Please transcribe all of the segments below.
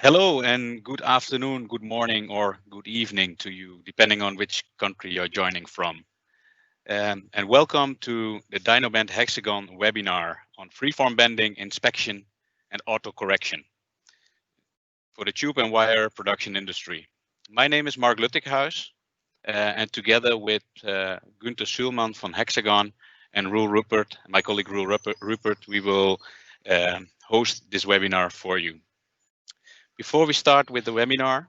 Hello and good afternoon, good morning, or good evening to you, depending on which country you're joining from. And welcome to the Dynoband Hexagon webinar on freeform bending, inspection, and autocorrection for the tube and wire production industry. My name is Mark Luttighuis, and together with Günther Schulman from Hexagon and Roel Rupert, my colleague Roel Rupert, we will host this webinar for you. Before we start with the webinar,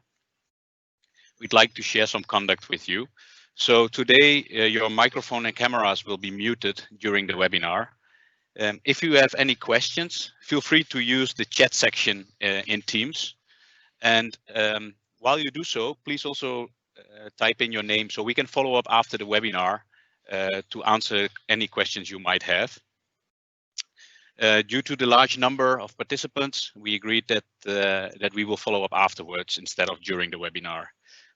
we'd like to share some conduct with you. So today, your microphone and cameras will be muted during the webinar. If you have any questions, feel free to use the chat section in Teams. And while you do so, please also type in your name so we can follow up after the webinar to answer any questions you might have. Due to the large number of participants, we agreed that we will follow up afterwards instead of during the webinar.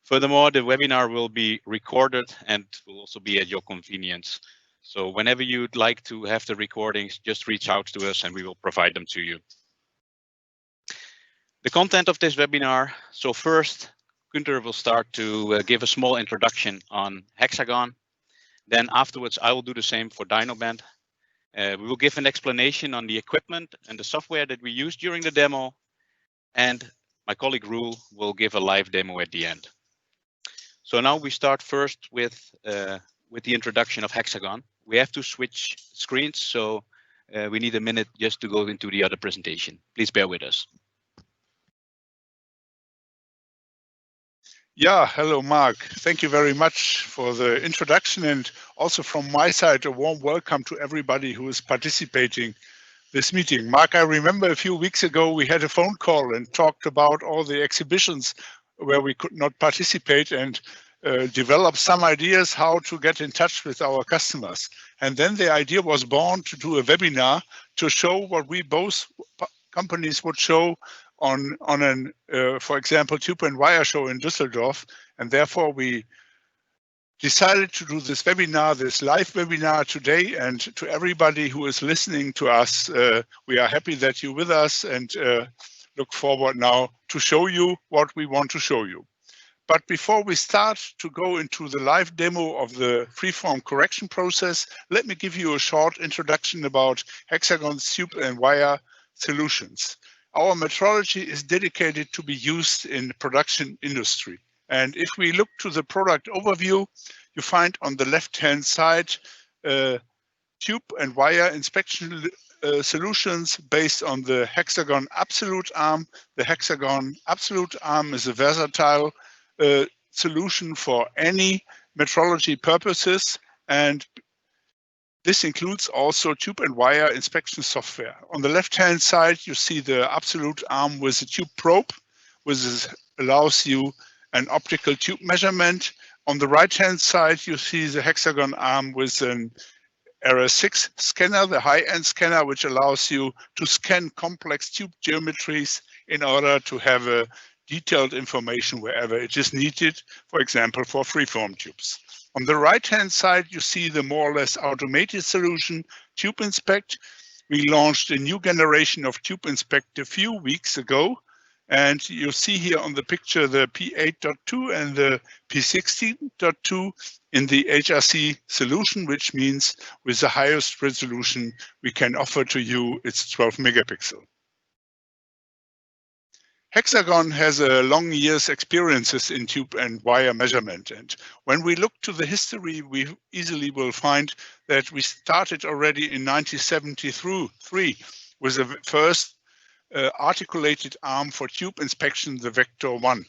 Furthermore, the webinar will be recorded and will also be at your convenience. So whenever you'd like to have the recordings, just reach out to us and we will provide them to you. The content of this webinar. So first, Günther will start to give a small introduction on Hexagon. Then afterwards, I will do the same for Dynoband. We will give an explanation on the equipment and the software that we used during the demo. And my colleague Roel will give a live demo at the end. So now we start first with the introduction of Hexagon. We have to switch screens, so we need a minute just to go into the other presentation. Please bear with us. Yeah, hello, Mark. Thank you very much for the introduction, and also from my side, a warm welcome to everybody who is participating this meeting. Mark, I remember a few weeks ago we had a phone call and talked about all the exhibitions where we could not participate and develop some ideas how to get in touch with our customers. And then the idea was born to do a webinar to show what we both companies would show on an, for example, tube and wire show in Düsseldorf. And therefore we decided to do this webinar, this live webinar today. And to everybody who is listening to us, we are happy that you're with us and look forward now to show you what we want to show you. But before we start to go into the live demo of the freeform correction process, let me give you a short introduction about Hexagon's tube and wire solutions. Our metrology is dedicated to be used in the production industry. And if we look to the product overview, you find on the left-hand side tube and wire inspection solutions based on the Hexagon Absolute Arm. The Hexagon Absolute Arm is a versatile solution for any metrology purposes, and this includes also tube and wire inspection software. On the left-hand side, you see the Absolute Arm with a tube probe, which allows you an optical tube measurement. On the right-hand side, you see the Hexagon Arm with an RS6 scanner, the high-end scanner, which allows you to scan complex tube geometries in order to have a detailed information wherever it is needed, for example, for freeform tubes. On the right-hand side, you see the more or less automated solution, Tube Inspect. We launched a new generation of Tube Inspect a few weeks ago. And you see here on the picture the P8.2 and the P16.2 in the HRC solution, which means with the highest resolution we can offer to you, it's 12 megapixel. Hexagon has a long years experiences in tube and wire measurement. And when we look to the history, we easily will find that we started already in 1973 with the first articulated arm for tube inspection, the Vector 1.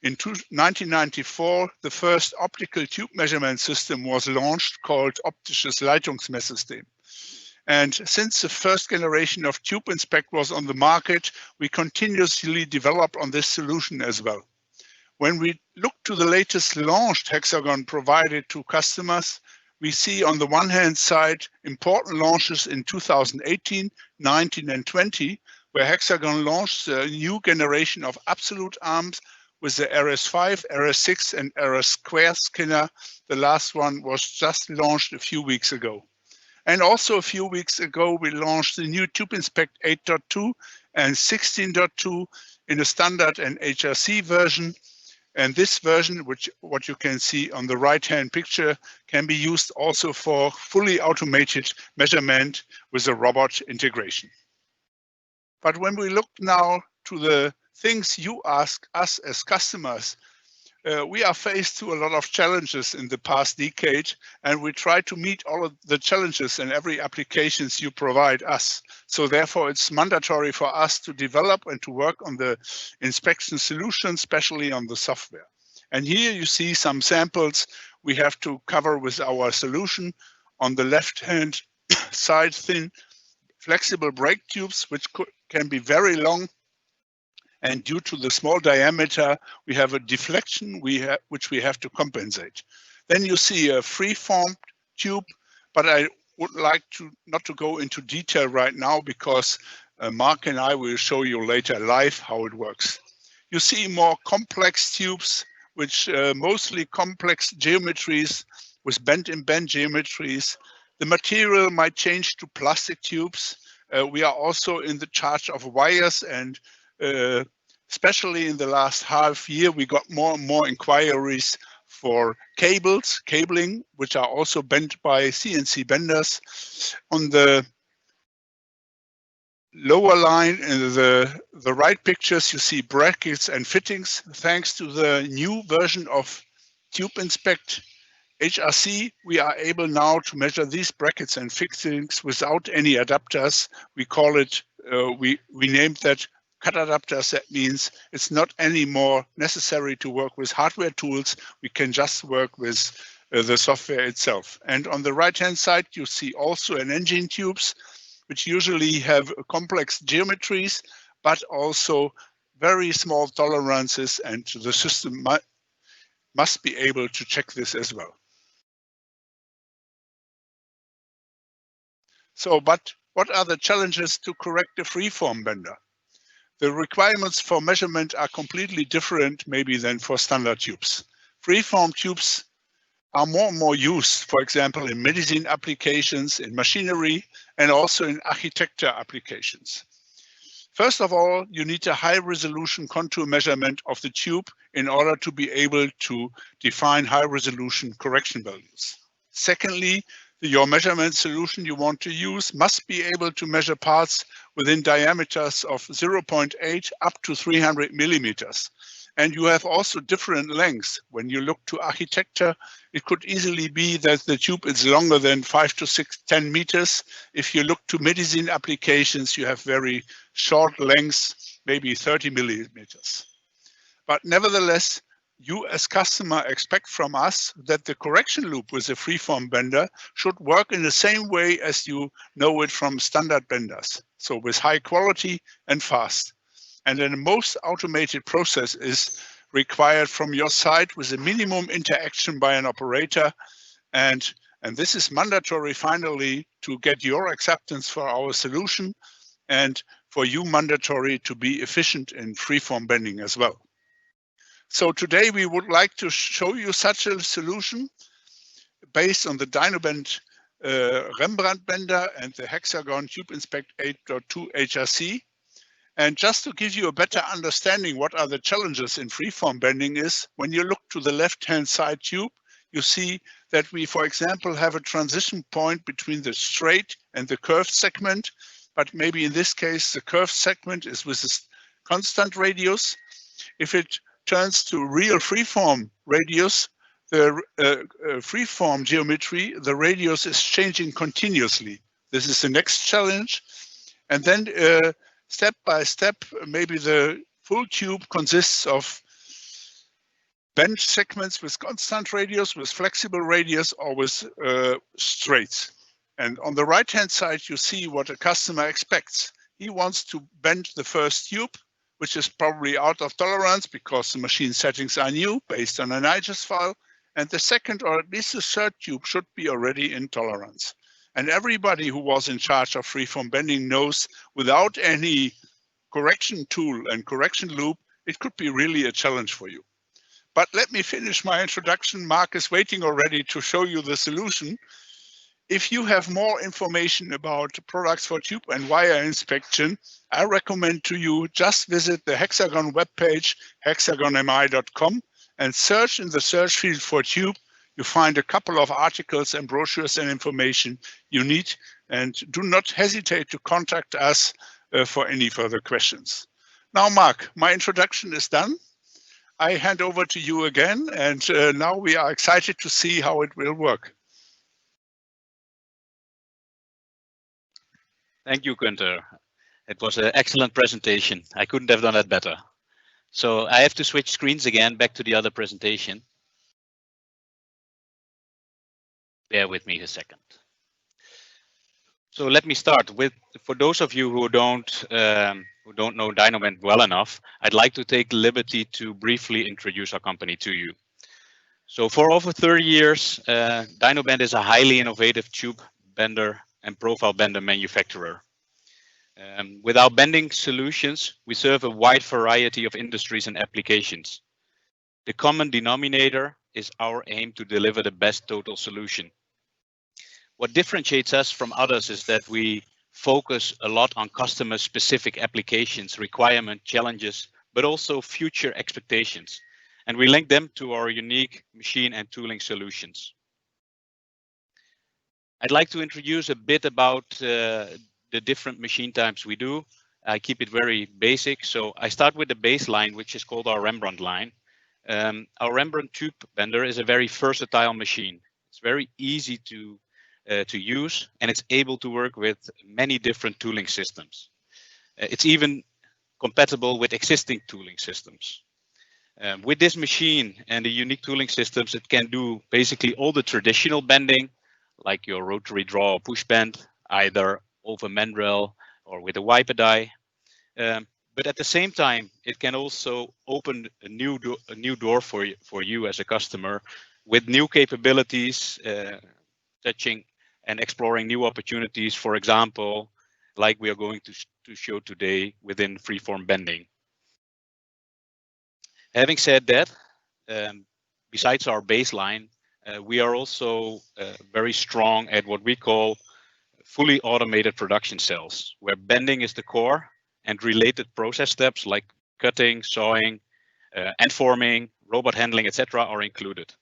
In 1994, the first optical tube measurement system was launched called Optisches Leitungsmesssystem. And since the first generation of Tube Inspect was on the market, we continuously develop on this solution as well. When we look to the latest launched Hexagon provided to customers, we see on the one hand side important launches in 2018, 19 and 20, where Hexagon launched a new generation of Absolute Arms with the RS5, RS6 and RS Square scanner. The last one was just launched a few weeks ago. And also a few weeks ago, we launched the new Tube Inspect 8.2 and 16.2 in a standard and HRC version. And this version, which what you can see on the right-hand picture, can be used also for fully automated measurement with a robot integration. But when we look now to the things you ask us as customers, we are faced to a lot of challenges in the past decade, and we try to meet all of the challenges in every applications you provide us. So therefore, it's mandatory for us to develop and to work on the inspection solution, especially on the software. And here you see some samples we have to cover with our solution. On the left-hand side, thin, flexible brake tubes, which can be very long. And due to the small diameter, we have a deflection which we have to compensate. Then you see a freeform tube, but I would like not to go into detail right now because Mark and I will show you later live how it works. You see more complex tubes, which mostly complex geometries with bend-in-bend geometries. The material might change to plastic tubes. We are also in the charge of wires, and especially in the last half year, we got more and more inquiries for cabling, which are also bent by CNC benders. On the lower line in the right pictures, you see brackets and fittings. Thanks to the new version of Tube Inspect HRC, we are able now to measure these brackets and fittings without any adapters. We call it, we named that cut adapters. That means it's not anymore necessary to work with hardware tools. We can just work with the software itself. And on the right-hand side, you see also an engine tubes, which usually have complex geometries, but also very small tolerances, and the system must be able to check this as well. So, but what are the challenges to correct a freeform bender? The requirements for measurement are completely different maybe than for standard tubes. Freeform tubes are more and more used, for example, in medicine applications, in machinery, and also in architecture applications. First of all, you need a high resolution contour measurement of the tube in order to be able to define high resolution correction values. Secondly, your measurement solution you want to use must be able to measure parts within diameters of 0.8 up to 300 millimeters. And you have also different lengths. When you look to architecture, it could easily be that the tube is longer than 5 to 10 meters. If you look to medicine applications, you have very short lengths, maybe 30 millimeters. But nevertheless, you as customer expect from us that the correction loop with a freeform bender should work in the same way as you know it from standard benders. So with high quality and fast. And then the most automated process is required from your side with a minimum interaction by an operator. And this is mandatory finally to get your acceptance for our solution, and for you mandatory to be efficient in freeform bending as well. So today we would like to show you such a solution based on the Dynoband Rembrandt bender and the Hexagon Tube Inspect 8.2 HRC. And just to give you a better understanding what are the challenges in freeform bending is, when you look to the left-hand side tube, you see that we, for example, have a transition point between the straight and the curved segment, but maybe in this case, the curved segment is with a constant radius. If it turns to real freeform radius, the freeform geometry, the radius is changing continuously. This is the next challenge. And then step by step, maybe the full tube consists of bent segments with constant radius, with flexible radius, or with straights. And on the right-hand side, you see what a customer expects. He wants to bend the first tube, which is probably out of tolerance because the machine settings are new based on an IGES file. And the second, or at least the third tube, should be already in tolerance. And everybody who was in charge of freeform bending knows without any correction tool and correction loop, it could be really a challenge for you. But let me finish my introduction. Mark is waiting already to show you the solution. If you have more information about products for tube and wire inspection, I recommend to you just visit the Hexagon webpage, hexagonmi.com, and search in the search field for tube. You find a couple of articles and brochures and information you need, and do not hesitate to contact us for any further questions. Now, Mark, my introduction is done. I hand over to you again, and now we are excited to see how it will work. Thank you, Gunther. It was an excellent presentation. I couldn't have done that better. So I have to switch screens again back to the other presentation. Bear with me a second. So let me start with, for those of you who don't know Dynoband well enough, I'd like to take the liberty to briefly introduce our company to you. So for over 30 years, Dynoband is a highly innovative tube bender and profile bender manufacturer. With our bending solutions, we serve a wide variety of industries and applications. The common denominator is our aim to deliver the best total solution. What differentiates us from others is that we focus a lot on customer-specific applications, requirement, challenges, but also future expectations. And we link them to our unique machine and tooling solutions. I'd like to introduce a bit about the different machine types we do. I keep it very basic. So I start with the baseline, which is called our Rembrandt line. Our Rembrandt tube bender is a very versatile machine. It's very easy to use, and it's able to work with many different tooling systems. It's even compatible with existing tooling systems. With this machine and the unique tooling systems, it can do basically all the traditional bending, like your rotary draw or push bend, either over mandrel or with a wiper die. But at the same time, it can also open a new door for you as a customer with new capabilities, touching and exploring new opportunities, for example, like we are going to show today within freeform bending. Having said that, besides our baseline, we are also very strong at what we call fully automated production cells, where bending is the core and related process steps like cutting, sawing, and forming, robot handling, etc. are included.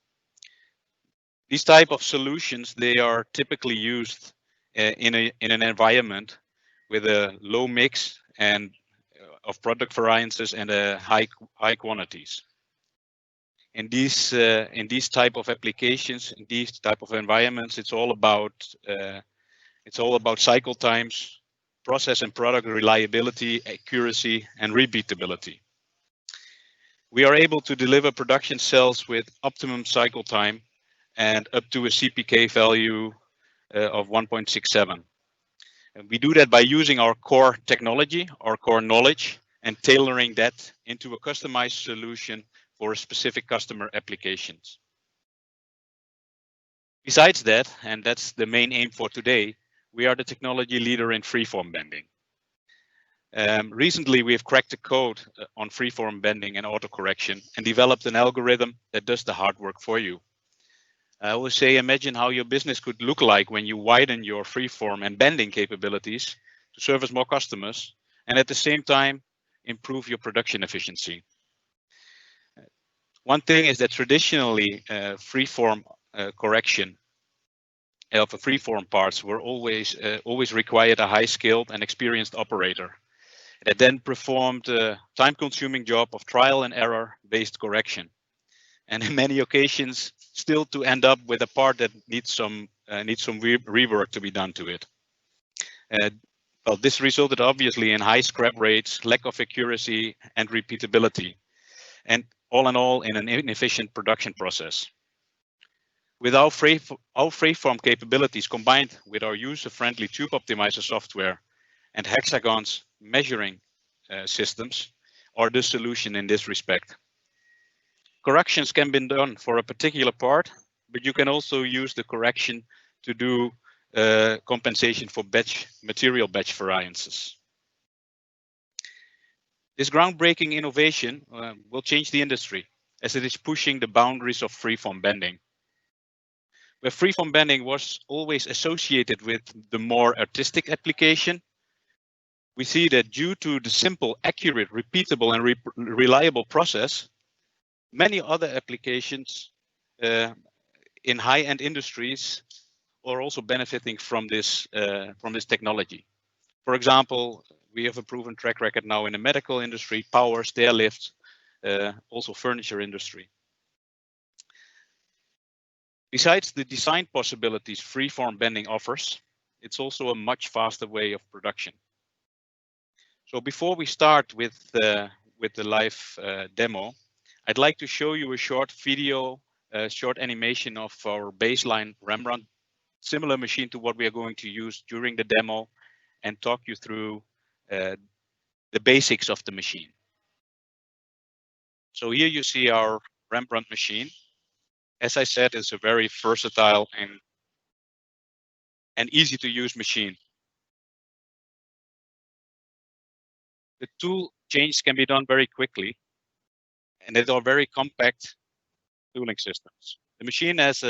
These type of solutions, they are typically used in an environment with a low mix and of product variances and high quantities. In these type of applications, in these type of environments, it's all about cycle times, process and product reliability, accuracy, and repeatability. We are able to deliver production cells with optimum cycle time and up to a CPK value of 1.67. And we do that by using our core technology, our core knowledge, and tailoring that into a customized solution for specific customer applications. Besides that, and that's the main aim for today, we are the technology leader in freeform bending. Recently, we have cracked the code on freeform bending and autocorrection and developed an algorithm that does the hard work for you. I always say, imagine how your business could look like when you widen your freeform and bending capabilities to service more customers and at the same time improve your production efficiency. One thing is that traditionally freeform correction of freeform parts were always required a high skilled and experienced operator that then performed a time-consuming job of trial and error based correction. And in many occasions, still to end up with a part that needs some rework to be done to it. Well, this resulted obviously in high scrap rates, lack of accuracy, and repeatability, and all in all, in an inefficient production process. With our freeform capabilities combined with our user-friendly tube optimizer software and Hexagon's measuring systems are the solution in this respect. Corrections can be done for a particular part, but you can also use the correction to do compensation for material batch variances. This groundbreaking innovation will change the industry as it is pushing the boundaries of freeform bending. where freeform bending was always associated with the more artistic application, we see that due to the simple, accurate, repeatable, and reliable process, many other applications in high-end industries are also benefiting from this technology. For example, we have a proven track record now in the medical industry, power, stair lifts, also furniture industry. Besides the design possibilities freeform bending offers, it's also a much faster way of production. So before we start with the live demo, I'd like to show you a short video, short animation of our baseline Rembrandt, similar machine to what we are going to use during the demo, and talk you through the basics of the machine. So here you see our Rembrandt machine. As I said, it's a very versatile and easy to use machine. The tool change can be done very quickly, and they are very compact tooling systems. The machine has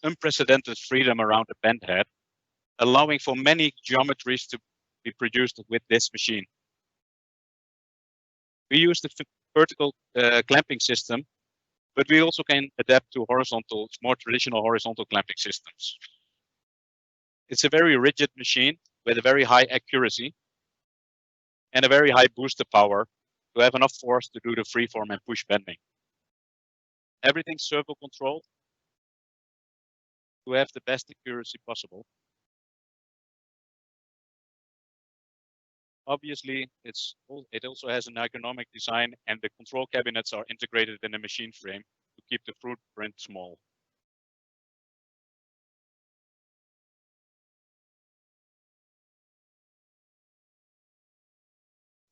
unprecedented freedom around the bend head, allowing for many geometries to be produced with this machine. We use the vertical clamping system, but we also can adapt to horizontal, more traditional horizontal clamping systems. It's a very rigid machine with a very high accuracy and a very high booster power to have enough force to do the freeform and push bending. Everything's servo controlled to have the best accuracy possible. Obviously, it also has an ergonomic design, and the control cabinets are integrated in the machine frame to keep the footprint small.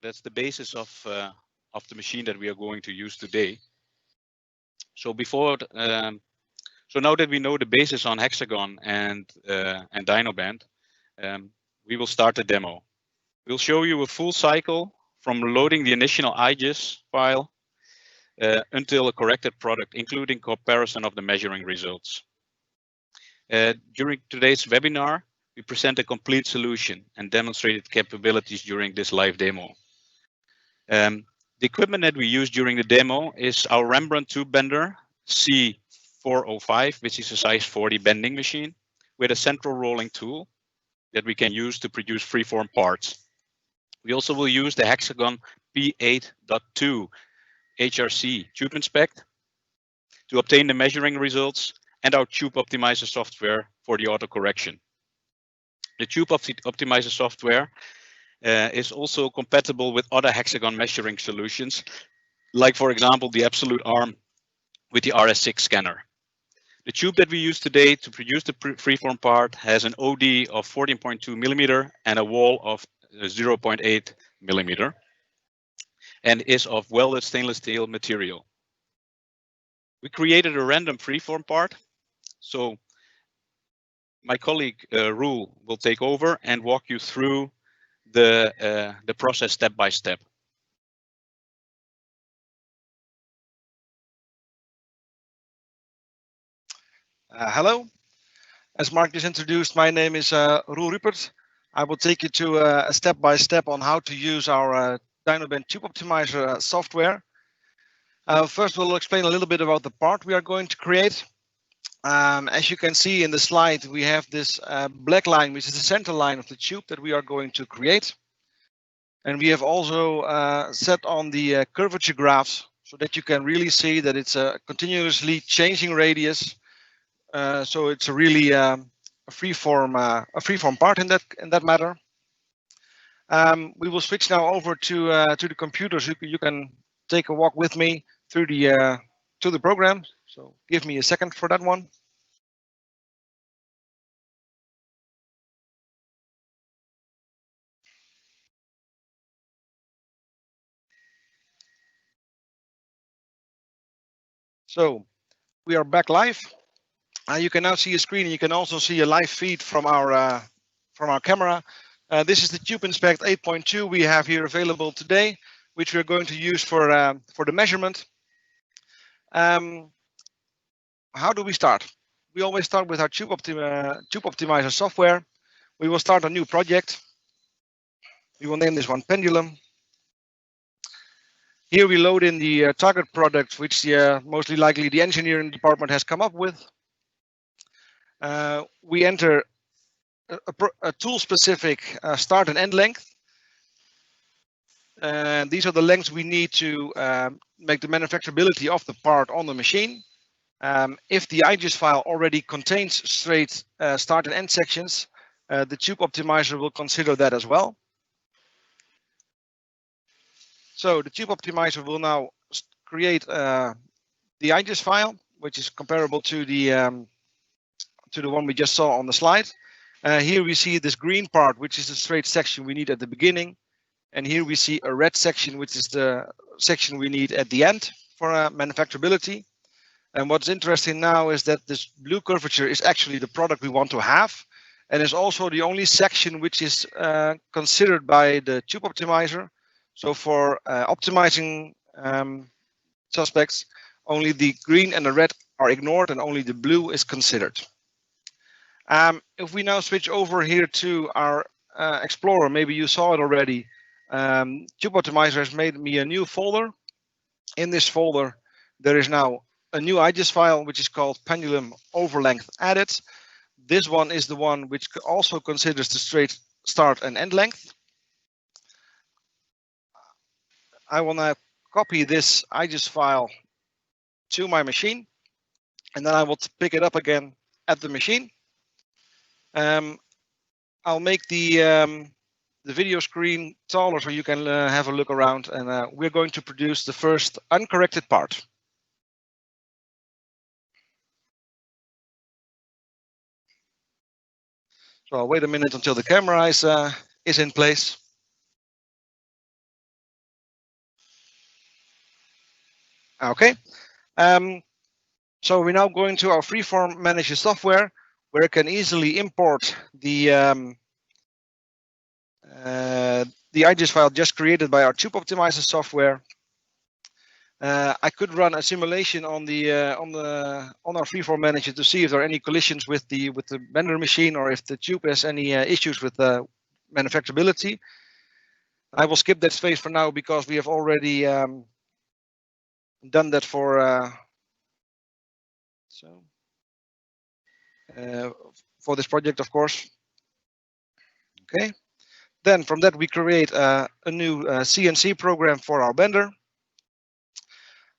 That's the basis of the machine that we are going to use today. So so now that we know the basis on Hexagon and Dynoband, we will start the demo. We'll show you a full cycle from loading the initial IGES file until a corrected product, including comparison of the measuring results. During today's webinar, we present a complete solution and demonstrated capabilities during this live demo. The equipment that we use during the demo is our Rembrandt tube bender C405, which is a size 40 bending machine with a central rolling tool that we can use to produce freeform parts. We also will use the Hexagon P8.2 HRC tube inspect to obtain the measuring results, and our tube optimizer software for the auto correction. The tube optimizer software is also compatible with other Hexagon measuring solutions, like for example the absolute arm with the RS6 scanner. The tube that we use today to produce the freeform part has an OD of 14.2 millimeter and a wall of 0.8 millimeter, and is of welded stainless steel material. We created a random freeform part, so my colleague Roel will take over and walk you through the process step by step. Hello, as Mark just introduced, my name is Roel Rupert. I will take you to a step by step on how to use our Dynoband tube optimizer software. First, we'll explain a little bit about the part we are going to create. As you can see in the slide, we have this black line, which is the center line of the tube that we are going to create. And we have also set on the curvature graphs so that you can really see that it's a continuously changing radius. So it's a really a freeform part in that matter. We will switch now over to the computer, so you can take a walk with me through the to the program. So give me a second for that one. So we are back live. You can now see a screen, and you can also see a live feed from our camera. This is the Tube Inspect 8.2 we have here available today, which we're going to use for the measurement. How do we start? we always start with our tube optimizer software. We will start a new project. We will name this one Pendulum. Here we load in the target product, which mostly likely the engineering department has come up with. We enter a tool-specific start and end length. And these are the lengths we need to make the manufacturability of the part on the machine. If the IGES file already contains straight start and end sections, the tube optimizer will consider that as well. So the tube optimizer will now create the IGES file, which is comparable to the one we just saw on the slide. Here we see this green part, which is the straight section we need at the beginning. And here we see a red section, which is the section we need at the end for manufacturability. And what's interesting now is that this blue curvature is actually the product we want to have. And is also the only section which is considered by the tube optimizer. So for optimizing suspects, only the green and the red are ignored and only the blue is considered. If we now switch over here to our Explorer, maybe you saw it already. Tube Optimizer has made me a new folder. In this folder, there is now a new IGES file, which is called Pendulum Overlength Added. This one is the one which also considers the straight start and end length. I will now copy this IGES file to my machine, and then I will pick it up again at the machine. I'll make the video screen taller so you can have a look around, and we're going to produce the first uncorrected part. So I'll wait a minute until the camera is in place. Okay. So we're now going to our freeform manager software, where I can easily import the IGES file just created by our tube optimizer software. I could run a simulation on our freeform manager to see if there are any collisions with the bender machine or if the tube has any issues with manufacturability. I will skip that phase for now because we have already done that for this project, of course. Okay. Then from that we create a new CNC program for our bender.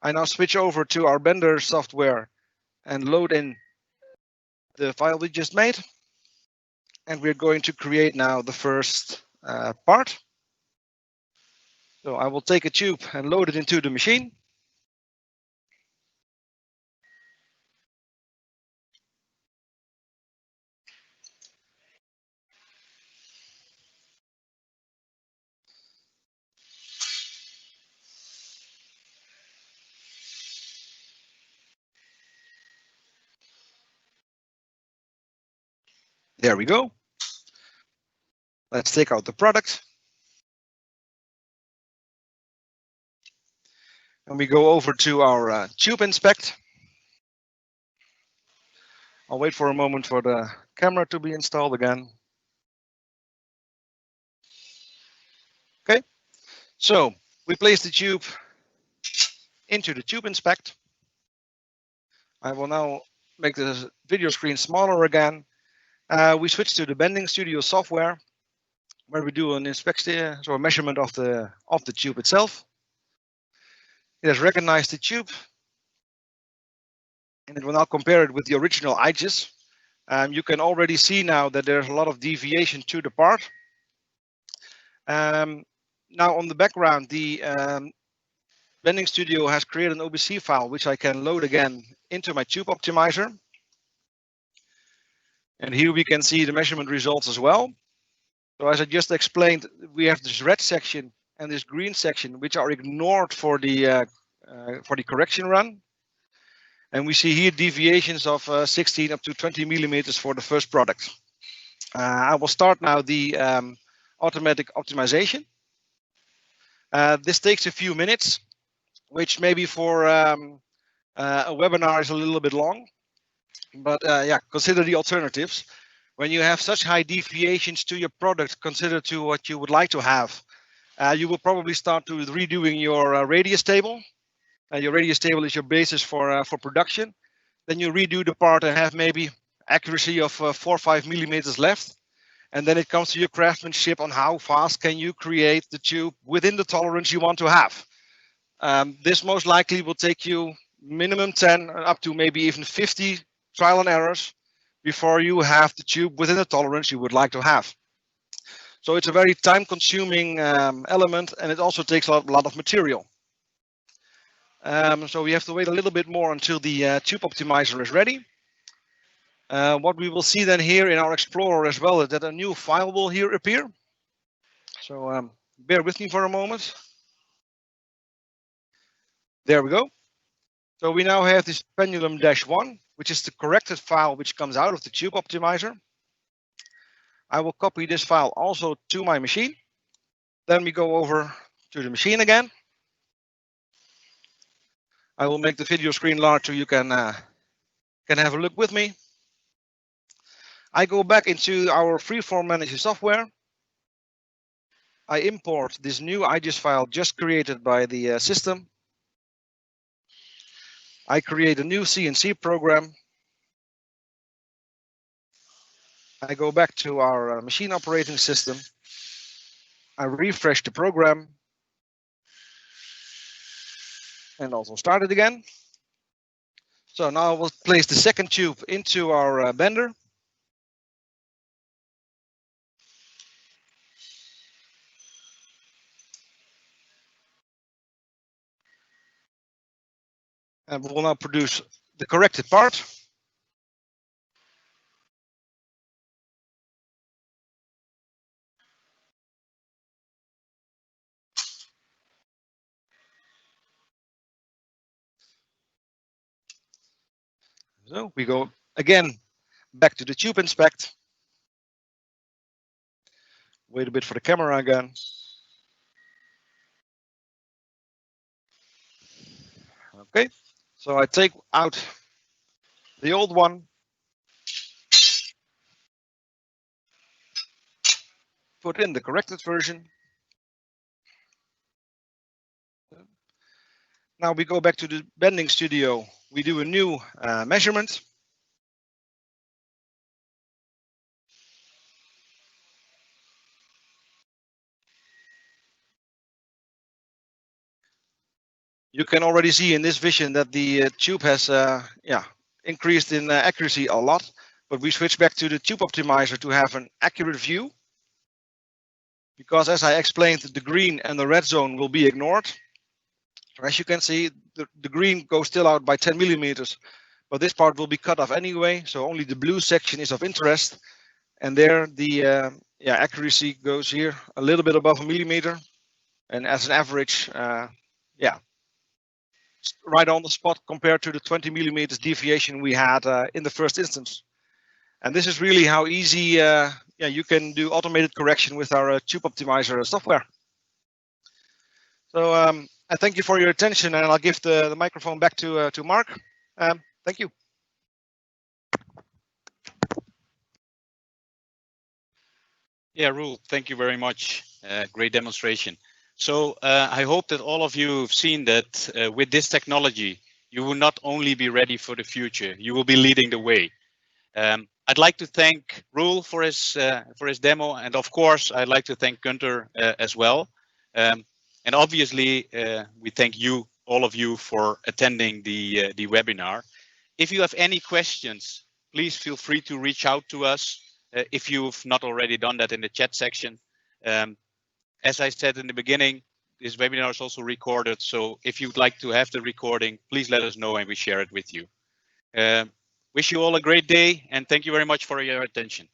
I now switch over to our bender software and load in the file we just made. And we're going to create now the first part. So I will take a tube and load it into the machine. There we go. Let's take out the product. And we go over to our tube inspect. I'll wait for a moment for the camera to be installed again. Okay, so we place the tube into the tube inspect. I will now make the video screen smaller again. We switch to the Bending Studio software, where we do an inspection, so a measurement of the tube itself. It has recognized the tube, and it will now compare it with the original IGES. You can already see now that there's a lot of deviation to the part. Now on the background, the Bending Studio has created an OBC file, which I can load again into my tube optimizer. And here we can see the measurement results as well. So as I just explained, we have this red section and this green section, which are ignored for the correction run. And we see here deviations of 16 up to 20 millimeters for the first product. I will start now the automatic optimization. This takes a few minutes, which maybe for a webinar is a little bit long. but yeah, consider the alternatives. When you have such high deviations to your product, consider to what you would like to have. You will probably start to redoing your radius table. Your radius table is your basis for production. Then you redo the part and have maybe accuracy of 4 or 5 millimeters left. And then it comes to your craftsmanship on how fast can you create the tube within the tolerance you want to have. This most likely will take you minimum 10 up to maybe even 50 trial and errors before you have the tube within the tolerance you would like to have. So it's a very time consuming element, and it also takes a lot of material. So we have to wait a little bit more until the tube optimizer is ready. What we will see then here in our Explorer as well is that a new file will here appear. So bear with me for a moment. There we go. So we now have this pendulum-1, which is the corrected file which comes out of the tube optimizer. I will copy this file also to my machine. Then we go over to the machine again. I will make the video screen large so you can have a look with me. I go back into our freeform manager software. I import this new IGES file just created by the system. I create a new CNC program. I go back to our machine operating system. I refresh the program and also start it again. So now we'll place the second tube into our bender. And we will now produce the corrected part. So we go again back to the tube inspect. Wait a bit for the camera again. Okay, so I take out the old one. Put in the corrected version. Now we go back to the bending studio. We do a new measurement. You can already see in this vision that the tube has increased in accuracy a lot, but we switch back to the tube optimizer to have an accurate view. Because as I explained, the green and the red zone will be ignored. As you can see, the green goes still out by 10 millimeters, but this part will be cut off anyway. So only the blue section is of interest. And there the accuracy goes here a little bit above a millimeter. And as an average, right on the spot compared to the 20 millimeters deviation we had in the first instance. And this is really how easy you can do automated correction with our tube optimizer software. So I thank you for your attention, and I'll give the microphone back to Mark. Thank you. Yeah, Roel, thank you very much. Great demonstration. So I hope that all of you have seen that with this technology, you will not only be ready for the future, you will be leading the way. I'd like to thank Roel for his demo, and of course, I'd like to thank Gunther as well. And obviously, we thank you, all of you, for attending the webinar. If you have any questions, please feel free to reach out to us if you've not already done that in the chat section. As I said in the beginning, this webinar is also recorded, so if you'd like to have the recording, please let us know and we share it with you. Wish you all a great day, and thank you very much for your attention.